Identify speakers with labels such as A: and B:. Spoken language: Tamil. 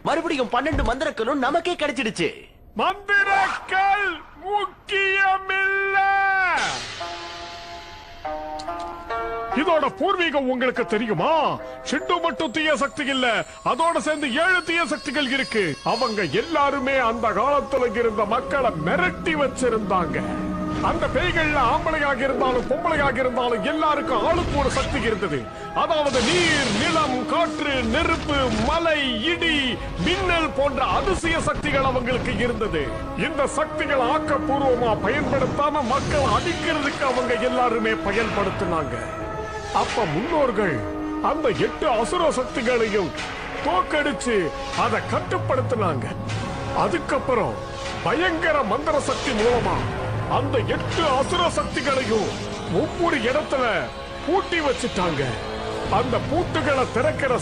A: மறுபடியும் 12 மந்திரக்கல்லும் நமக்கே கிடைச்சிடுச்சு.
B: மந்திரக்கல் முக்கியமில்ல. இதோட பூர்வீகம் உங்களுக்கு தெரியுமா? சிண்டு மட்டும் தீய சக்தி இல்ல, அதோட சேர்ந்து 7 தீய சக்திகள் இருக்கு. அவங்க எல்லாருமே அந்த காலத்துல இருந்த மக்களை மிரட்டி வச்சிருந்தாங்க. அந்த பேய்கள்ல ஆம்பளையாக இருந்தாலும் பொம்பளையாக இருந்தாலும் எல்லாருக்கும் ஆளுக்கு ஒரு சக்தி இருந்தது. அதாவது நீர், நிலம், காற்று, நெருப்பு, மலை, இடி, மின்னல் போன்ற அதிசய சக்திகள் அவங்களுக்கு இருந்தது. இந்த சக்திகள் ஆக்கப்பூர்வமா பயன்படுத்தாம மக்கள் அடிக்கிறதுக்கு அவங்க எல்லாருமே பயன்படுத்தினாங்க. அப்ப முன்னோர்கள் அந்த 8 அசுர சக்திகளையும் தோக்கடிச்சு அதை கட்டுப்படுத்தினாங்க. அதுக்கப்புறம் பயங்கர மந்திர சக்தி மூலமா அந்த 8 அசுர சக்திகளையும் ஒவ்வொரு இடத்துல பூட்டி வச்சுட்டாங்க. அந்த பூட்டுகளை திறக்கிற